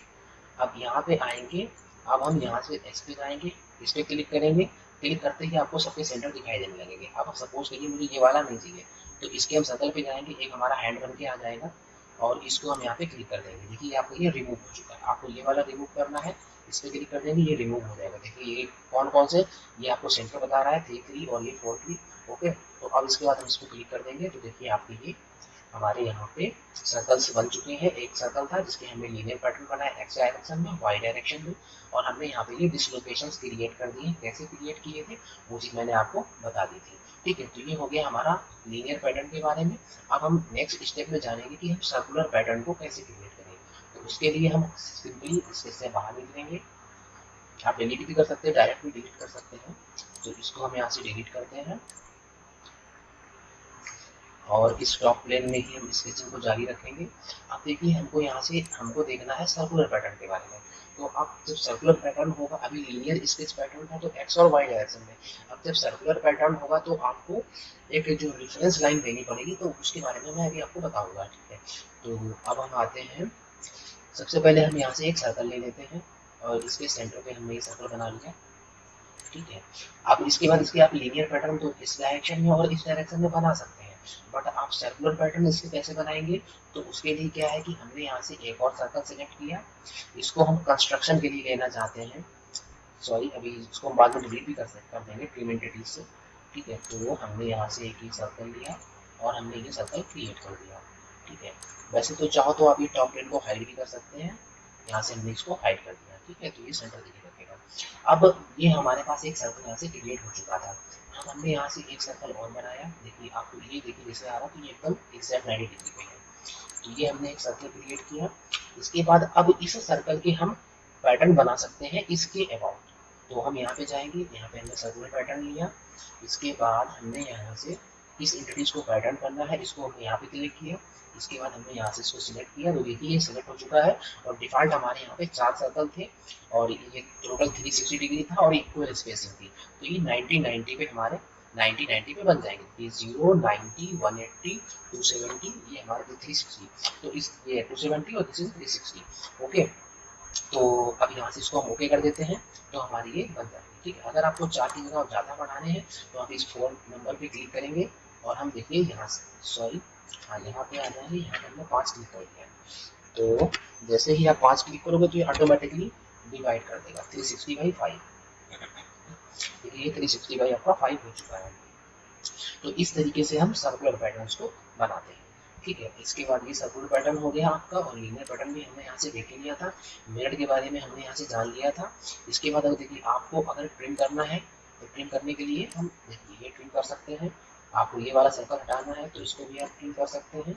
अब यहाँ पे आएंगे, अब हम यहाँ से एस पे जाएंगे, इस पे क्लिक करेंगे, क्लिक करते ही आपको सबके सेंटर दिखाई देने लगेंगे। अब सपोज करिए मुझे ये वाला नहीं चाहिए, तो इसके हम सर्कल पे जाएंगे, एक हमारा हैंड बन के आ जाएगा और इसको हम यहाँ पे क्लिक कर देंगे। देखिए आपको ये रिमूव हो चुका है। आपको ये वाला रिमूव करना है, इस पे क्लिक कर देंगे, ये रिमूव हो जाएगा। देखिए ये कौन कौन से, ये आपको सेंटर बता रहा है 3 3 और ये 4 3। ओके, तो अब इसके बाद हम इसको क्लिक कर देंगे, तो देखिए आपके ये हमारे यहाँ पे सर्कल्स बन चुके हैं। एक सर्कल था जिसके हमने लीनियर पैटर्न बनाया एक्स डायरेक्शन में, वाई डायरेक्शन में, और हमने यहाँ पे ये डिसलोकेशंस क्रिएट कर दिए। कैसे क्रिएट किए थे वो चीज़ मैंने आपको बता दी थी। ठीक है, तो ये हो गया हमारा लीनियर पैटर्न के बारे में। अब हम नेक्स्ट स्टेप में जानेंगे कि हम सर्कुलर पैटर्न को कैसे क्रिएट करें। तो उसके लिए हम सिंपली इससे बाहर निकलेंगे। आप डिलीट भी कर सकते हैं, डायरेक्ट भी डिलीट कर सकते हैं। तो इसको हम यहाँ से डिलीट करते हैं और इस टॉप प्लेन में ही हम स्केचिंग को जारी रखेंगे। अब देखिए हमको यहाँ से हमको देखना है सर्कुलर पैटर्न के बारे में। तो अब जब सर्कुलर पैटर्न होगा, अभी लीनियर स्केच पैटर्न था तो एक्स और वाई डायरेक्शन में, अब जब सर्कुलर पैटर्न होगा तो आपको एक जो रेफरेंस लाइन देनी पड़ेगी, तो उसके बारे में मैं अभी आपको बताऊंगा। ठीक है, तो अब हम आते हैं, सबसे पहले हम यहाँ से एक सर्कल ले लेते हैं और इसके सेंटर पे हमने ये सर्कल बना लिया। ठीक है, अब इसके बाद इसके आप लीनियर पैटर्न तो इस डायरेक्शन में और इस डायरेक्शन में बना सकते हैं, बट आप सर्कुलर पैटर्न इसके कैसे बनाएंगे, तो उसके लिए क्या है कि हमने यहाँ से एक और सर्कल सेलेक्ट किया, इसको हम कंस्ट्रक्शन के लिए लेना चाहते हैं। सॉरी, अभी इसको हम बाद में डिलीट भी कर देंगे ट्रिम एंटिटीज से। ठीक है, तो हमने यहाँ से एक ही सर्कल लिया और हमने ये सर्कल क्रिएट कर दिया। ठीक है, वैसे तो चाहो तो आप ये टॉप प्लेन को हाइड भी कर सकते हैं, यहाँ से हमने इसको हाइड कर दिया। ठीक है, तो ये सेंटर दिखे रखेगा। अब ये हमारे पास एक सर्कल यहाँ से क्रिएट हो चुका था। अब हमने यहाँ से एक सर्कल और बनाया। देखिए आपको ये देखिए जैसे आ रहा तो ये एकदम एग्जैक्ट 90 डिग्री पे है। तो ये हमने एक सर्कल क्रिएट किया। इसके बाद अब इस सर्कल के हम पैटर्न बना सकते हैं इसके अबाउट। तो हम यहाँ पे जाएंगे, यहाँ पे हमने सर्कुलर पैटर्न लिया। इसके बाद हमने यहाँ से इस एंटिटीज को पैटर्न करना है, इसको हमने यहाँ पे क्लिक किया। इसके बाद हमने यहाँ से इसको सिलेक्ट किया, तो देखिए ये सिलेक्ट हो चुका है। और डिफॉल्ट हमारे यहाँ पे 4 सर्कल थे और ये टोटल 360 डिग्री था और इक्वल स्पेसिंग थी। तो ये 90 पे हमारे 90 पे बन जाएंगे। ये 0 90 180 270, ये हमारे 360, तो इस ये 270 और दिस इज 360। ओके, तो अब यहाँ से इसको हम ओके कर देते हैं, तो हमारी ये बन जाएगी। ठीक है, अगर आपको 4 की जगह ज़्यादा बढ़ाने हैं तो आप इस 4 नंबर पे क्लिक करेंगे और हम देखिए यहाँ से सॉरी हाँ यहाँ पे आ जाएंगे। यहाँ पे हमने 5 क्लिक कर दिया है, तो जैसे ही आप 5 क्लिक करोगे तो ये ऑटोमेटिकली डिवाइड कर देगा 360/5। देखिए ये 360 आपका 5 हो चुका है। तो इस तरीके से हम सर्कुलर पैटर्न्स को बनाते हैं। ठीक है, इसके बाद ये सर्कुलर पैटर्न हो गया आपका, और लीनियर पैटर्न भी हमने यहाँ से देख लिया था, मिरर के बारे में हमने यहाँ से जान लिया था। इसके बाद अगर देखिए आपको अगर ट्रिम करना है तो ट्रिम करने के लिए हम देखिए ये ट्रिम कर सकते हैं। आपको ये वाला सर्कल हटाना है तो इसको भी आप ट्रिम कर सकते हैं।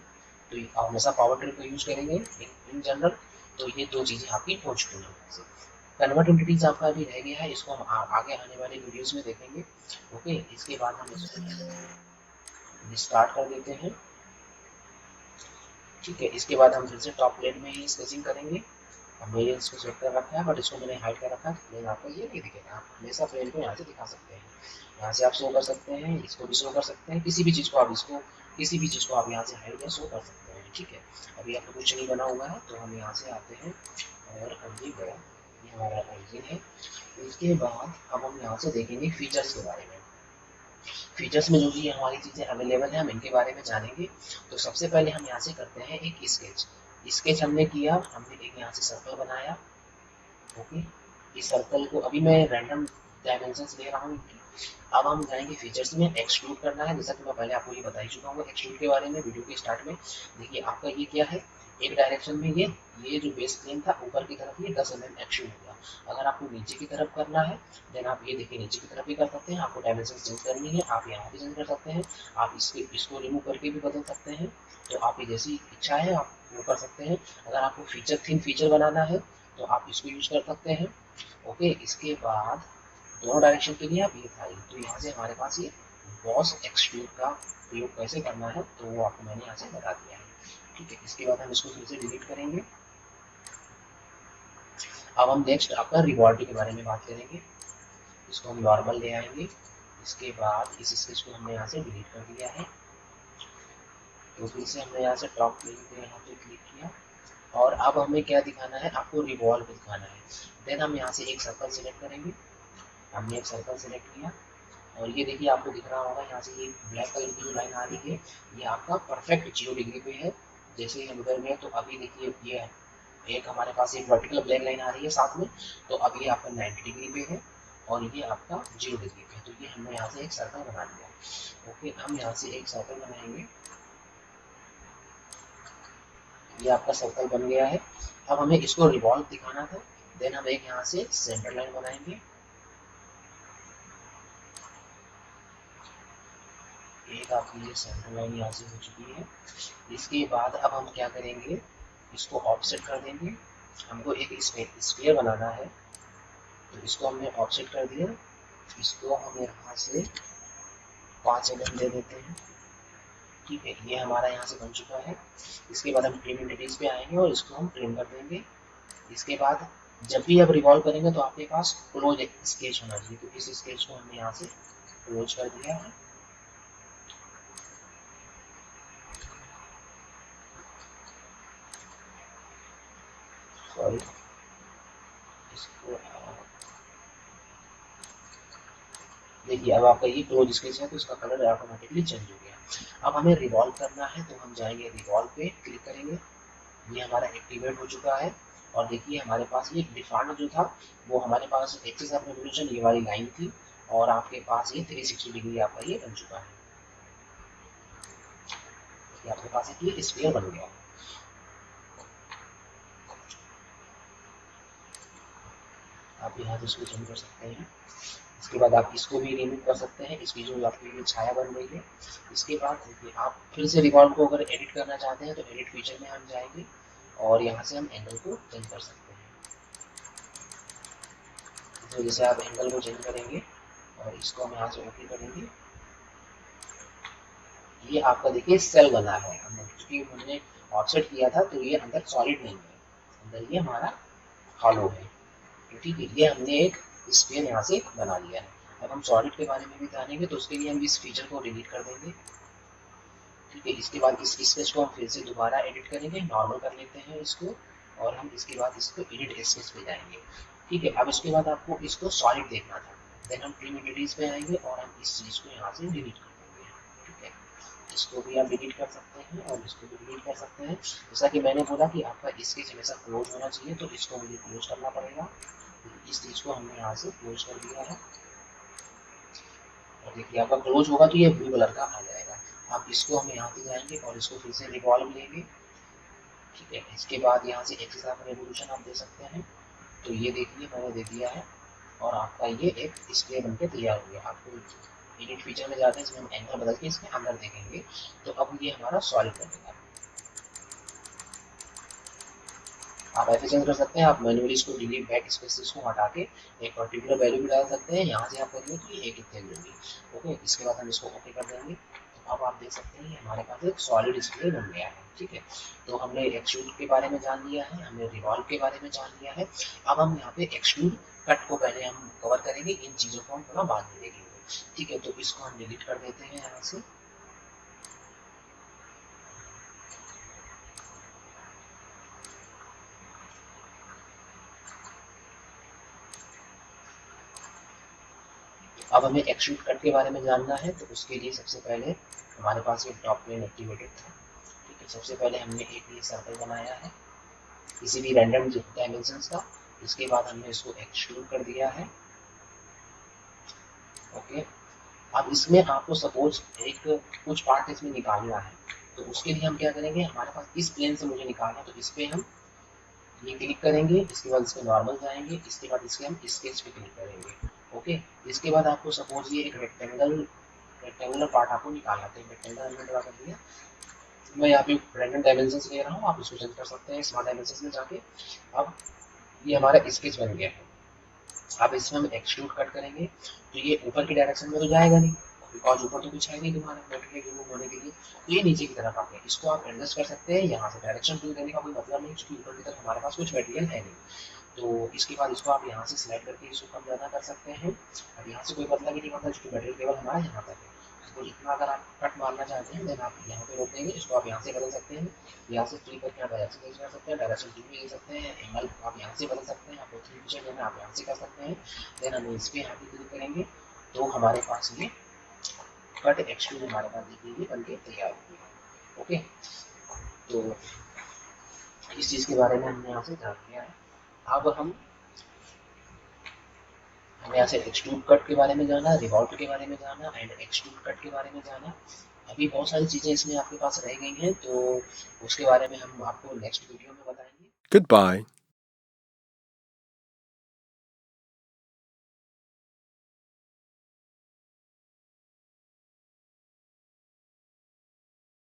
तो आप हमेशा पावर ट्रिम को यूज करेंगे इन जनरल। तो ये 2 चीज़ें आपकी हो चुकी हैं। कन्वर्ट एंटिटीज आपका अभी रह गया है, इसको हम आगे आने वाले वीडियोस में देखेंगे। ओके, इसके बाद हम इसको स्टार्ट कर देते हैं। ठीक है, इसके बाद हम फिर से टॉप प्लेन में ही स्केचिंग करेंगे। हमने ये इसको सेट कर रखा है, बट इसको मैंने हाइड कर रखा है, प्लेन आपको ये नहीं दिखेगा। आप हमेशा प्लेन को यहाँ से दिखा सकते हैं, यहाँ से आप शो कर सकते हैं, इसको भी शो कर सकते हैं, किसी भी चीज़ को आप यहाँ से हाइड या शो कर सकते हैं। ठीक है, अभी आपको कुछ नहीं बना हुआ है, तो हम यहाँ से आते हैं और हम ये गया, ये हमारा ओरिजिन है। इसके बाद अब हम यहाँ से देखेंगे फीचर्स के बारे में। फीचर्स में जो भी हमारी चीज़ें अवेलेबल है हम इनके बारे में जानेंगे। तो सबसे पहले हम यहाँ से करते हैं एक स्केच हमने किया, हमने एक यहाँ से सर्कल बनाया। ओके, इस सर्कल को अभी मैं रैंडम डायमेंशंस ले रहा हूँ। अब हम जाएंगे फीचर्स में, एक्सट्रूड करना है, जैसा कि मैं पहले आपको ये बता ही चुका हूँ एक्सट्रूड के बारे में वीडियो के स्टार्ट में। देखिए आपका ये क्या है, एक डायरेक्शन में ये जो बेस प्लेन था ऊपर की तरफ ये 10 mm एक्सट्रूड हुआ, अगर आपको नीचे की तरफ करना है देन आप ये देखिए नीचे की तरफ भी कर सकते हैं। आपको डायमेंशन चेंज करनी है आप यहाँ भी चेंज कर सकते हैं। आप इसको रिमूव करके भी बदल सकते हैं। तो आपकी जैसी इच्छा है आप वो कर सकते हैं। अगर आपको थिन फीचर बनाना है तो आप इसको यूज कर सकते हैं। ओके, इसके बाद दोनों डायरेक्शन के लिए आप ये था। तो यहाँ से हमारे पास ये बॉस एक्सट्रूड का प्रयोग कैसे करना है तो वो आपको मैंने यहाँ से बता दिया है। ठीक है, इसके बाद हम इसको फिर से डिलीट करेंगे। अब हम नेक्स्ट आपका रिवॉल्व के बारे में बात करेंगे। इसको हम नॉर्मल ले आएंगे। इसके बाद इस स्केच को हमने यहाँ से डिलीट कर दिया है। तो फिर से हमने यहाँ से टॉप प्लेन पे यहाँ पे क्लिक किया और अब हमें क्या दिखाना है, आपको रिवॉल्व दिखाना है। देन हम यहाँ से एक सर्कल सिलेक्ट करेंगे। हमने एक सर्कल सिलेक्ट किया और ये देखिए आपको दिख रहा होगा यहाँ से ये ब्लैक कलर की जो लाइन आ रही है ये आपका परफेक्ट 0 डिग्री पे है। जैसे हम उधर में तो अभी देखिए ये एक हमारे पास एक वर्टिकल ब्लैक लाइन आ रही है साथ में, तो अब ये आपका 90 डिग्री पे है और ये आपका 0 डिग्री पे है। तो ये हमने यहाँ से एक सर्कल बना लिया। ओके, हम यहाँ से एक सर्कल बनाएंगे। ये आपका सर्कल बन गया है। अब हमें इसको रिवॉल्व दिखाना था। देन हम एक यहाँ से सेंटर लाइन बनाएंगे। एक आपकी ये सेंटर लाइन यहाँ से हो चुकी है। इसके बाद अब हम क्या करेंगे, इसको ऑफसेट कर देंगे। हमको एक स्फीयर बनाना है तो इसको हमने ऑफसेट कर दिया। इसको हम यहाँ से 5 mm दे देते हैं। ठीक है, ये हमारा यहाँ से बन चुका है। इसके बाद हम ट्रिम एंटिटीज पे आएंगे और इसको हम ट्रिम कर देंगे। इसके बाद जब भी आप रिवॉल्व करेंगे तो आपके पास क्लोज स्केच होना चाहिए। तो इस स्केच को हमने यहाँ से क्लोज कर दिया है। सॉरी, इसको देखिए अब आपका ये क्लोज स्केच है तो इसका कलर ऑटोमेटिकली चेंज हो गया। अब हमें रिवॉल्व करना है तो हम जाएंगे रिवॉल्व पे क्लिक करेंगे। ये हमारा एक्टिवेट हो चुका है और देखिए हमारे पास ये डिफॉल्ट जो था वो हमारे पास एक्सिस ऑफ रेवोल्यूशन ये वाली लाइन थी और आपके पास ये 360 डिग्री आपका ये बन चुका है। ये आपके पास एक ये स्फीयर बन गया। आप यहाँ से इसको चेंज कर सकते हैं। इसके बाद आप इसको भी रिमूव कर सकते हैं। इसकी जो आपकी ये छाया बन रही है। इसके बाद देखिए आप फिर से रिवॉल्व को अगर एडिट करना चाहते हैं तो एडिट फीचर में हम जाएंगे और यहाँ से हम एंगल को चेंज कर सकते हैं। इस वजह से आप एंगल को चेंज करेंगे और इसको हम यहाँ से ओके करेंगे। ये आपका देखिए सेल बना है अंदर, क्योंकि हमने ऑफसेट किया था तो ये अंदर सॉलिड नहीं है, अंदर ये हमारा हॉलो है। ठीक है, ये हमने एक स्फीयर यहाँ से बना लिया है। अब हम सॉलिड के बारे में भी जानेंगे तो उसके लिए हम इस फीचर को डिलीट कर देंगे। ठीक है, इसके बाद इस स्केच को हम फिर से दोबारा एडिट करेंगे, नॉर्मल कर लेते हैं इसको और हम इसके बाद इसको एडिट स्केच पे जाएंगे। ठीक है, अब इसके बाद आपको इसको सॉलिड देखना था। देन हम ट्रिम एंटिटीज पे आएंगे और हम इस चीज को यहाँ से डिलीट कर देंगे। ठीक है, इसको भी आप डिलीट कर सकते हैं और इसको भी डिलीट कर सकते हैं। जैसा कि मैंने बोला कि आपका स्केच हमेशा क्लोज होना चाहिए तो इसको मुझे क्लोज करना पड़ेगा। इस चीज को हमने यहाँ से क्लोज कर दिया है और देखिए आपका क्लोज होगा तो ये ब्लू कलर का आ जाएगा। आप इसको हम यहाँ पे जाएंगे और इसको फिर से रिवॉल्व लेंगे। ठीक है, इसके बाद यहाँ से एक्सिस ऑफ रेवोल्यूशन आप दे सकते हैं। तो ये देखिए मैंने दे दिया है और आपका ये एक स्क्वायर बनके तैयार हो गया। आपको एडिट फीचर में जाते हैं, इसमें हम एंगल बदल के इसके अंदर देखेंगे तो अब ये हमारा सॉलिड बनेगा। आप ऐसे चेंज कर सकते हैं। आप मैन्युअली इसको डिलीट बैक स्पेसेस को हटा के एक पर्टिकुलर वैल्यू भी डाल सकते हैं। यहाँ से आप करेंगे तो ये एक इतने होगी। ओके, इसके बाद हम इसको ओके कर देंगे। तो अब आप देख सकते हैं हमारे पास एक सॉलिड स्क्वायर बन गया है। ठीक है, तो हमने एक्सट्रूड के बारे में जान लिया है, हमने रिवॉल्व के बारे में जान लिया है। अब हम यहाँ पे एक्सट्रूड कट को पहले हम कवर करेंगे, इन चीज़ों को हम थोड़ा बाद में देखेंगे। ठीक है, तो इसको हम डिलीट कर देते हैं यहाँ से। अब हमें एक्सट्रूड कट के बारे में जानना है तो उसके लिए सबसे पहले हमारे पास एक टॉप प्लेन एक्टिवेटेड था। ठीक है, सबसे पहले हमने एक ये सर्कल बनाया है किसी भी रैंडम डायमेंशंस का। इसके बाद हमने इसको एक्सट्रूड कर दिया है। ओके, अब इसमें आपको सपोज एक कुछ पार्ट इसमें निकालना है तो उसके लिए हम क्या करेंगे, हमारे पास इस प्लेन से मुझे निकालना है तो इस पे हम ये क्लिक करेंगे, इसके बाद इस पे नॉर्मल जाएंगे, इसके बाद इसके हम स्केच पे क्लिक करेंगे। ओके, इसके बाद आपको सपोज ये एक रेक्टेंगुलर पार्ट आपको निकालना है। रेक्टेंगुलर हमने ड्रा कर दिया। मैं यहाँ पे रैंडम डायमेंशंस ले रहा हूँ, आप इसको चेंज कर सकते हैं स्मार्ट डायमेंशंस में जाके। अब ये हमारा स्केच बन गया है। अब इसमें हम एक्सट्रूड कट करेंगे, तो ये ऊपर की डायरेक्शन में तो जाएगा नहीं, बिकॉज ऊपर तो कुछ है नहीं तुम्हारे मटेरियल रिमूव होने के लिए, तो ये नीचे की तरफ आ गया। इसको आप एडजस्ट कर सकते हैं यहाँ से, डायरेक्शन टूल देने का कोई मतलब नहीं, क्योंकि ऊपर की तरफ हमारे पास कुछ मटेरियल है नहीं। तो इसके बाद इसको आप यहाँ से सिलेक्ट करके इसको कम ज़्यादा कर सकते हैं। अब यहाँ से कोई मतलब ही नहीं बनता, क्योंकि मटेरियल केवल हमारा यहाँ तक है। तो इतना अगर आप कट मारना चाहते हैं, देन आप यहाँ पे रोक देंगे, इसको आप यहाँ से बदल सकते हैं। यहाँ से फ्री करके आप डायरेक्शन चेंज कर सकते हैं, डायरेक्शन टू भी ले सकते हैं, एंगल आप यहाँ से बदल सकते हैं, आपको थ्री पिक्चर लेना आप यहाँ से कर सकते हैं। देन हम इस पर यहाँ पे क्लिक करेंगे, तो हमारे पास ये कट एक्सट्रूड हमारे पास देखिए बन के तैयार हो गया। ओके, तो इस चीज़ के बारे में हमने यहाँ से जान लिया है। अब हमें यहाँ से एक्सट्रूड कट के बारे में जाना, रिवॉल्व के बारे में जाना, एंड एक्सट्रूड कट के बारे में जाना। अभी बहुत सारी चीज़ें इसमें आपके पास रह गई हैं, तो उसके बारे में हम आपको नेक्स्ट वीडियो में बताएंगे। Goodbye.